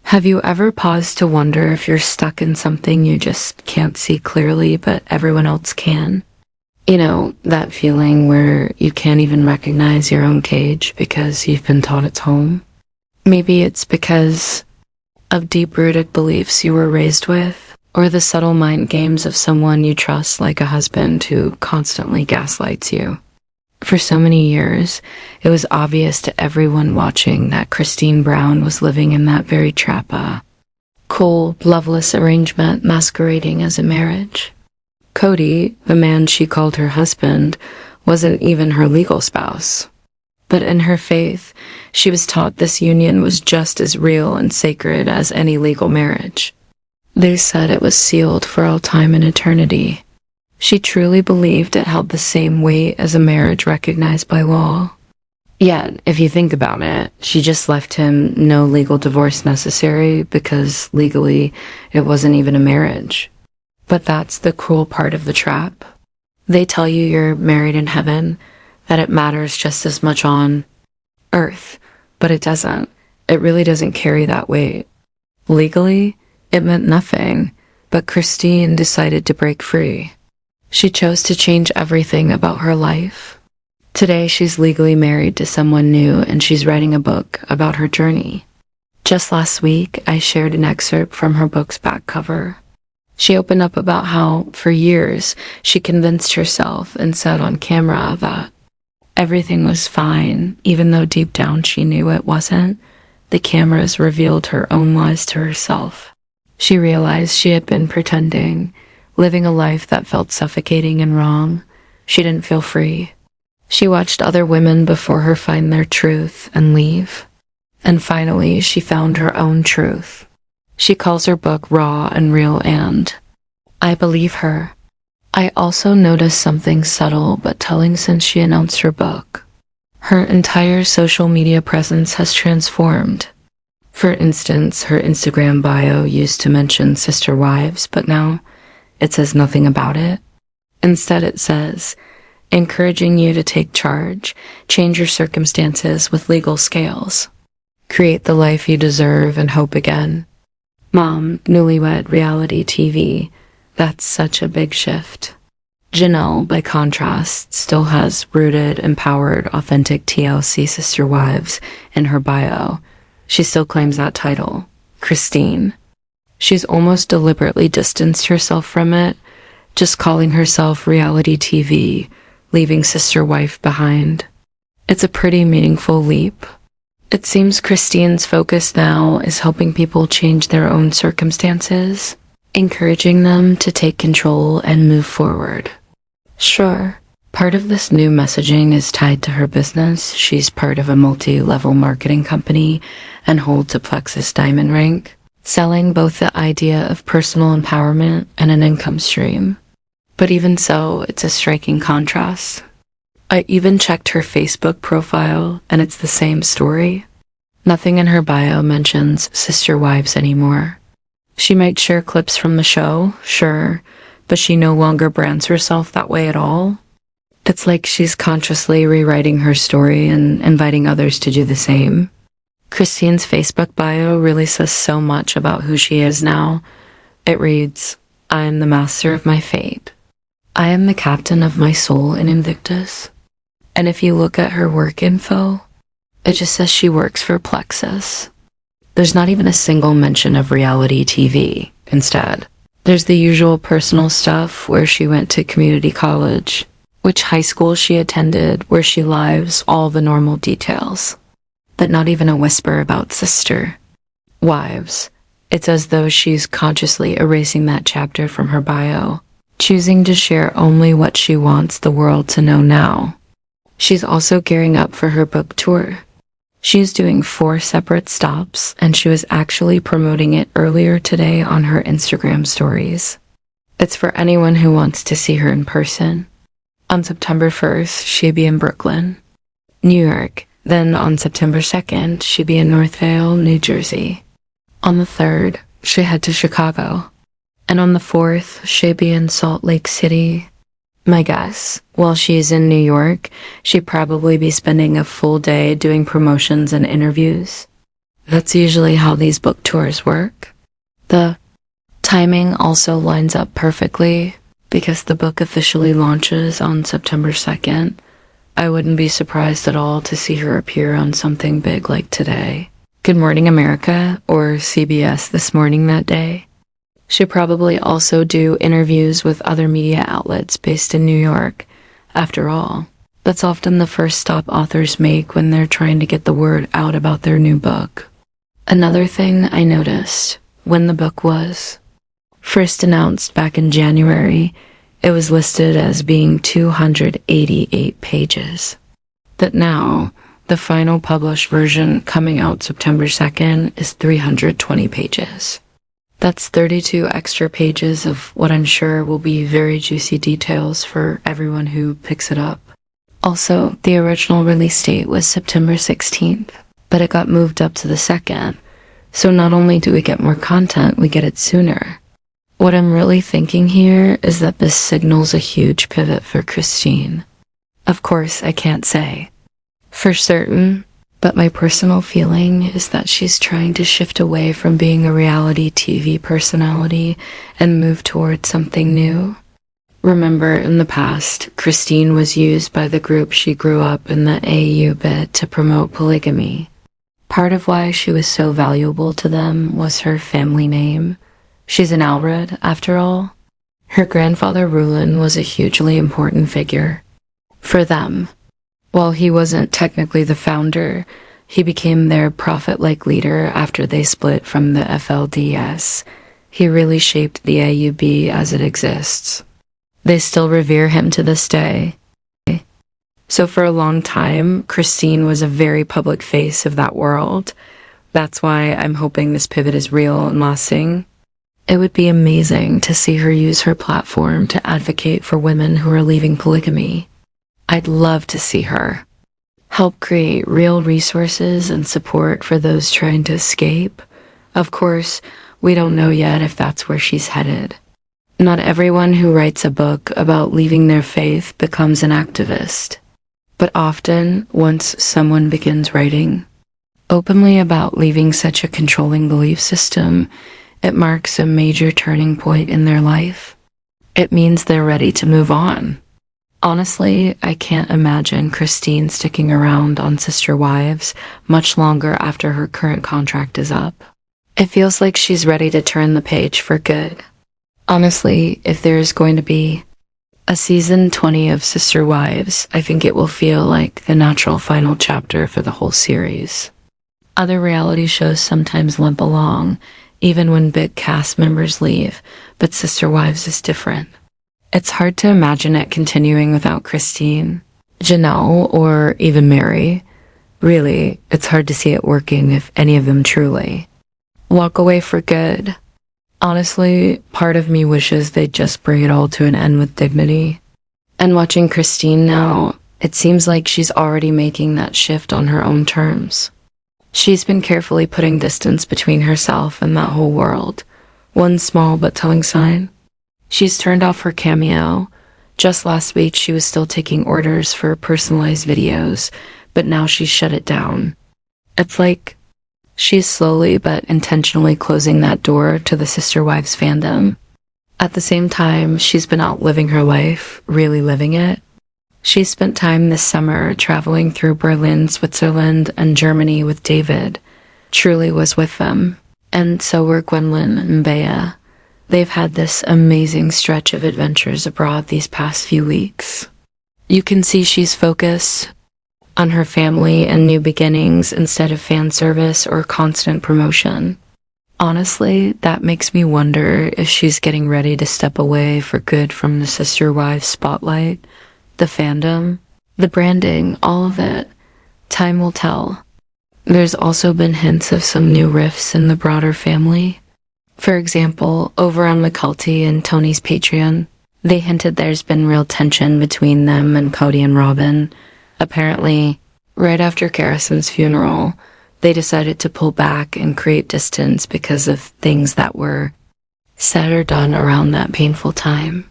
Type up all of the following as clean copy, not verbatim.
Have you ever paused to wonder if you're stuck in something you just can't see clearly, but everyone else can? You know, that feeling where you can't even recognize your own cage because you've been taught it's home? Maybe it's because of deep-rooted beliefs you were raised with, or the subtle mind games of someone you trust, like a husband who constantly gaslights you. For so many years, it was obvious to everyone watching that Christine Brown was living in that very trap, a cold, loveless arrangement masquerading as a marriage. Kody, the man she called her husband, wasn't even her legal spouse. But in her faith, she was taught this union was just as real and sacred as any legal marriage. They said it was sealed for all time and eternity. She truly believed it held the same weight as a marriage recognized by law. Yet, if you think about it, she just left him no legal divorce necessary because legally it wasn't even a marriage. But that's the cruel part of the trap. They tell you you're married in heaven, that it matters just as much on earth, but it doesn't. It really doesn't carry that weight. Legally, it meant nothing, but Christine decided to break free. She chose to change everything about her life. Today, she's legally married to someone new, and she's writing a book about her journey. Just last week, I shared an excerpt from her book's back cover. She opened up about how, for years, she convinced herself and said on camera that everything was fine, even though deep down she knew it wasn't. The cameras revealed her own lies to herself. She realized she had been pretending, living a life that felt suffocating and wrong. She didn't feel free. She watched other women before her find their truth and leave. And finally, she found her own truth. She calls her book raw and real, and I believe her. I also noticed something subtle but telling since she announced her book. Her entire social media presence has transformed. For instance, her Instagram bio used to mention sister wives, but now it says nothing about it. Instead, it says, encouraging you to take charge, change your circumstances with legal scales, create the life you deserve and hope again. Mom, newlywed reality TV. That's such a big shift. Janelle, by contrast, still has rooted, empowered, authentic TLC sister wives in her bio. She still claims that title, Christine. She's almost deliberately distanced herself from it, just calling herself reality TV, leaving sister wife behind. It's a pretty meaningful leap. It seems Christine's focus now is helping people change their own circumstances, encouraging them to take control and move forward. Sure, part of this new messaging is tied to her business. She's part of a multi-level marketing company and holds a Plexus diamond rank, selling both the idea of personal empowerment and an income stream. But even so, it's a striking contrast. I even checked her Facebook profile, and it's the same story. Nothing in her bio mentions sister wives anymore. She might share clips from the show, sure, but she no longer brands herself that way at all. It's like she's consciously rewriting her story and inviting others to do the same. Christine's Facebook bio really says so much about who she is now. It reads, I am the master of my fate. I am the captain of my soul in Invictus. And if you look at her work info, it just says she works for Plexus. There's not even a single mention of reality TV. Instead, there's the usual personal stuff, where she went to community college, which high school she attended, where she lives, all the normal details. But not even a whisper about sister wives. It's as though she's consciously erasing that chapter from her bio, choosing to share only what she wants the world to know now. She's also gearing up for her book tour. She's doing 4 separate stops, and she was actually promoting it earlier today on her Instagram stories. It's for anyone who wants to see her in person. On September 1st, she'll be in Brooklyn, New York. Then on September 2nd, she'll be in North Vale, New Jersey. On the 3rd, she'll head to Chicago. And on the 4th, she'll be in Salt Lake City. My guess, while she's in New York, she'd probably be spending a full day doing promotions and interviews. That's usually how these book tours work. The timing also lines up perfectly because the book officially launches on September 2nd. I wouldn't be surprised at all to see her appear on something big like Today, Good Morning America, or CBS This Morning that day. She'll probably also do interviews with other media outlets based in New York. After all, that's often the first stop authors make when they're trying to get the word out about their new book. Another thing I noticed when the book was first announced back in January, it was listed as being 288 pages. But now, the final published version coming out September 2nd is 320 pages. That's 32 extra pages of what I'm sure will be very juicy details for everyone who picks it up. Also, the original release date was September 16th, but it got moved up to the 2nd. So not only do we get more content, we get it sooner. What I'm really thinking here is that this signals a huge pivot for Christine. Of course, I can't say for certain, but my personal feeling is that she's trying to shift away from being a reality TV personality and move towards something new. Remember, in the past, Christine was used by the group she grew up in the AU bit to promote polygamy. Part of why she was so valuable to them was her family name. She's an Alred, after all. Her grandfather Rulin was a hugely important figure for them. While he wasn't technically the founder, he became their prophet-like leader after they split from the FLDS. He really shaped the AUB as it exists. They still revere him to this day. So for a long time, Christine was a very public face of that world. That's why I'm hoping this pivot is real and lasting. It would be amazing to see her use her platform to advocate for women who are leaving polygamy. I'd love to see her help create real resources and support for those trying to escape. Of course, we don't know yet if that's where she's headed. Not everyone who writes a book about leaving their faith becomes an activist. But often, once someone begins writing openly about leaving such a controlling belief system, it marks a major turning point in their life. It means they're ready to move on. Honestly, I can't imagine Christine sticking around on Sister Wives much longer after her current contract is up. It feels like she's ready to turn the page for good. Honestly, if there is going to be a season 20 of Sister Wives, I think it will feel like the natural final chapter for the whole series. Other reality shows sometimes limp along, even when big cast members leave, but Sister Wives is different. It's hard to imagine it continuing without Christine, Janelle, or even Mary. Really, it's hard to see it working if any of them truly walk away for good. Honestly, part of me wishes they'd just bring it all to an end with dignity. And watching Christine now, it seems like she's already making that shift on her own terms. She's been carefully putting distance between herself and that whole world. One small but telling sign. She's turned off her Cameo. Just last week, she was still taking orders for personalized videos, but now she's shut it down. It's like she's slowly but intentionally closing that door to the Sister Wives fandom. At the same time, she's been out living her life, really living it. She spent time this summer traveling through Berlin, Switzerland, and Germany with David. Truly was with them. And so were Gwendolyn and Bea. They've had this amazing stretch of adventures abroad these past few weeks. You can see she's focused on her family and new beginnings instead of fan service or constant promotion. Honestly, that makes me wonder if she's getting ready to step away for good from the Sister Wives spotlight, the fandom, the branding, all of it. Time will tell. There's also been hints of some new rifts in the broader family. For example, over on McCulty and Tony's Patreon, they hinted there's been real tension between them and Kody and Robyn. Apparently, right after Garrison's funeral, they decided to pull back and create distance because of things that were said or done around that painful time.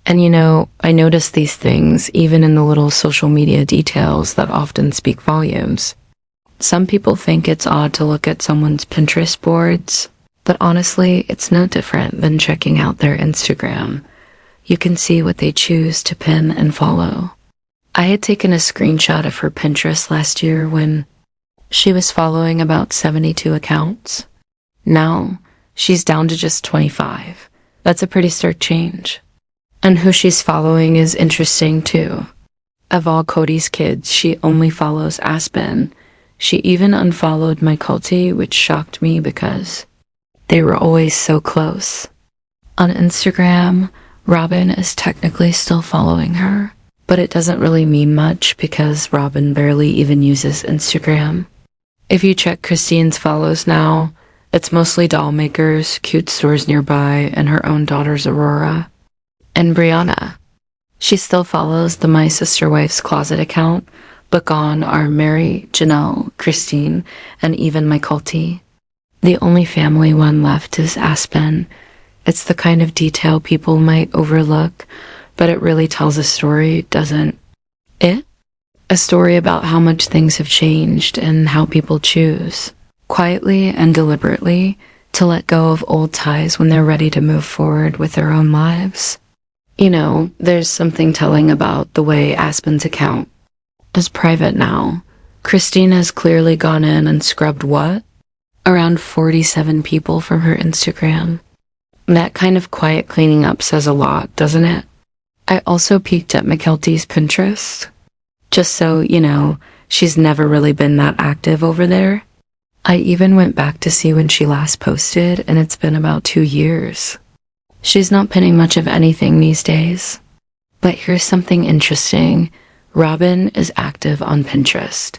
And you know, I notice these things even in the little social media details that often speak volumes. Some people think it's odd to look at someone's Pinterest boards, but honestly, it's no different than checking out their Instagram. You can see what they choose to pin and follow. I had taken a screenshot of her Pinterest last year when she was following about 72 accounts. Now, she's down to just 25. That's a pretty stark change. And who she's following is interesting too. Of all Kody's kids, she only follows Aspen. She even unfollowed my Kody, which shocked me because they were always so close. On Instagram, Robyn is technically still following her, but it doesn't really mean much because Robyn barely even uses Instagram. If you check Christine's follows now, it's mostly doll makers, cute stores nearby, and her own daughters Aurora and Brianna. She still follows the My Sister Wife's Closet account, but gone are Mary, Janelle, Christine, and even my Kody. The only family one left is Aspen. It's the kind of detail people might overlook, but it really tells a story, doesn't it? A story about how much things have changed and how people choose, quietly and deliberately, to let go of old ties when they're ready to move forward with their own lives. You know, there's something telling about the way Aspen's account is private now. Christine has clearly gone in and scrubbed what? Around 47 people from her Instagram. That kind of quiet cleaning up says a lot, doesn't it? I also peeked at Mykelti's Pinterest. Just so, you know, she's never really been that active over there. I even went back to see when she last posted, and it's been about 2 years. She's not pinning much of anything these days. But here's something interesting. Robyn is active on Pinterest.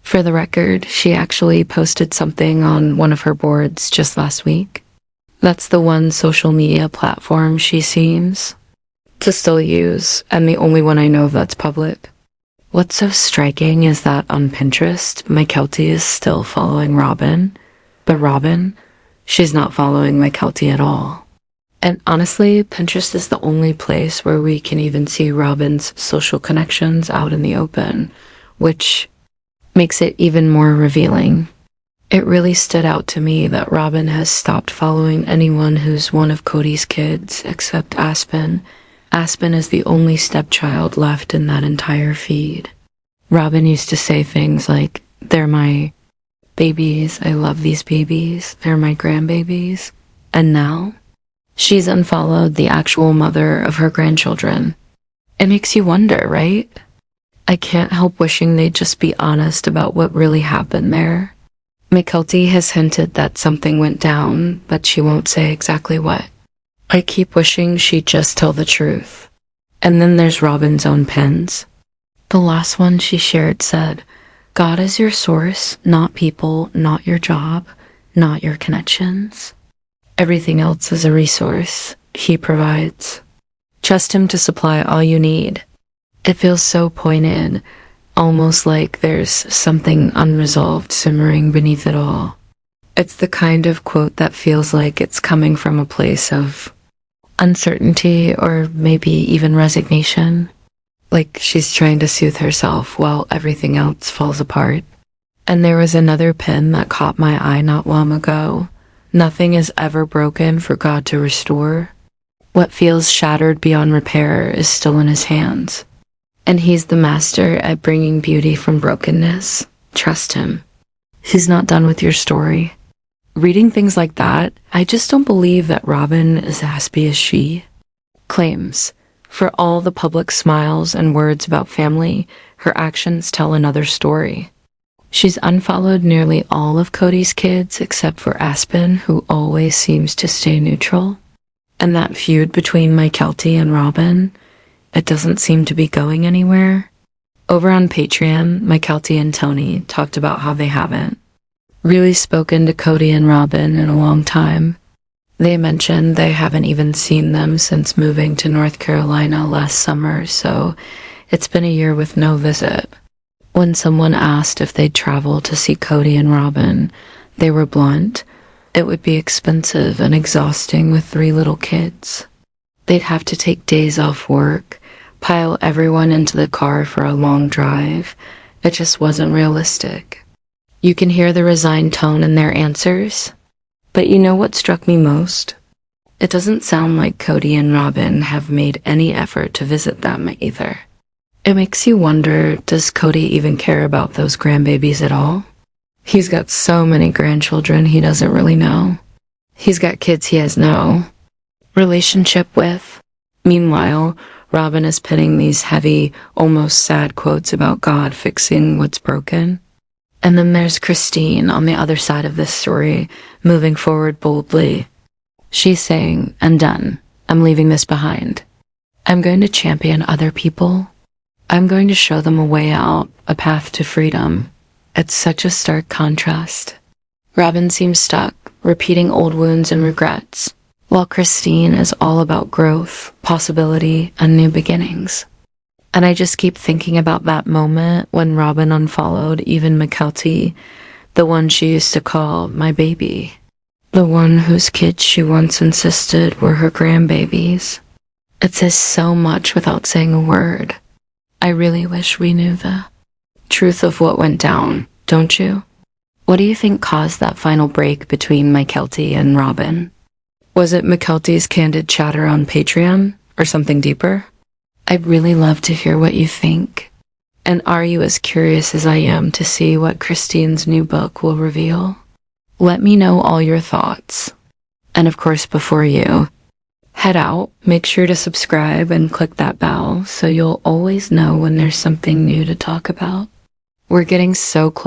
For the record, she actually posted something on one of her boards just last week. That's the one social media platform she seems to still use, and the only one I know that's public. What's so striking is that on Pinterest, Mykelti is still following Robyn, but Robyn, she's not following Mykelti at all. And honestly, Pinterest is the only place where we can even see Robyn's social connections out in the open, which makes it even more revealing. It really stood out to me that Robyn has stopped following anyone who's one of Kody's kids except Aspen. Aspen is the only stepchild left in that entire feed. Robyn used to say things like, "They're my babies, I love these babies, they're my grandbabies." And now, she's unfollowed the actual mother of her grandchildren. It makes you wonder, right? I can't help wishing they'd just be honest about what really happened there. Mykelti has hinted that something went down, but she won't say exactly what. I keep wishing she'd just tell the truth. And then there's Robyn's own pins. The last one she shared said, "God is your source, not people, not your job, not your connections. Everything else is a resource. He provides. Trust him to supply all you need." It feels so pointed, almost like there's something unresolved simmering beneath it all. It's the kind of quote that feels like it's coming from a place of uncertainty or maybe even resignation. Like she's trying to soothe herself while everything else falls apart. And there was another pin that caught my eye not long ago. "Nothing is ever broken for God to restore. What feels shattered beyond repair is still in his hands. And he's the master at bringing beauty from brokenness. Trust him. He's not done with your story." Reading things like that, I just don't believe that Robyn is as happy as she claims. For all the public smiles and words about family, her actions tell another story. She's unfollowed nearly all of Kody's kids except for Aspen, who always seems to stay neutral. And that feud between Mykelti and Robyn, it doesn't seem to be going anywhere. Over on Patreon, Mykelti and Tony talked about how they haven't really spoken to Kody and Robyn in a long time. They mentioned they haven't even seen them since moving to North Carolina last summer, so it's been a year with no visit. When someone asked if they'd travel to see Kody and Robyn, they were blunt. It would be expensive and exhausting with 3 little kids. They'd have to take days off work, pile everyone into the car for a long drive. It just wasn't realistic. You can hear the resigned tone in their answers. But you know what struck me most? It doesn't sound like Kody and Robyn have made any effort to visit them either. It makes you wonder, does Kody even care about those grandbabies at all? He's got so many grandchildren he doesn't really know. He's got kids he has no relationship with. Meanwhile, Robyn is penning these heavy, almost sad quotes about God fixing what's broken. And then there's Christine on the other side of this story, moving forward boldly. She's saying, I'm done. I'm leaving this behind. I'm going to champion other people. I'm going to show them a way out, a path to freedom. It's such a stark contrast. Robyn seems stuck, repeating old wounds and regrets, while Christine is all about growth, possibility, and new beginnings. And I just keep thinking about that moment when Robyn unfollowed even Mykelti, the one she used to call my baby, the one whose kids she once insisted were her grandbabies. It says so much without saying a word. I really wish we knew the truth of what went down, don't you? What do you think caused that final break between Mykelti and Robyn? Was it Mykelti's candid chatter on Patreon, or something deeper? I'd really love to hear what you think. And are you as curious as I am to see what Christine's new book will reveal? Let me know all your thoughts. And of course, before you head out, make sure to subscribe and click that bell so you'll always know when there's something new to talk about. We're getting so close.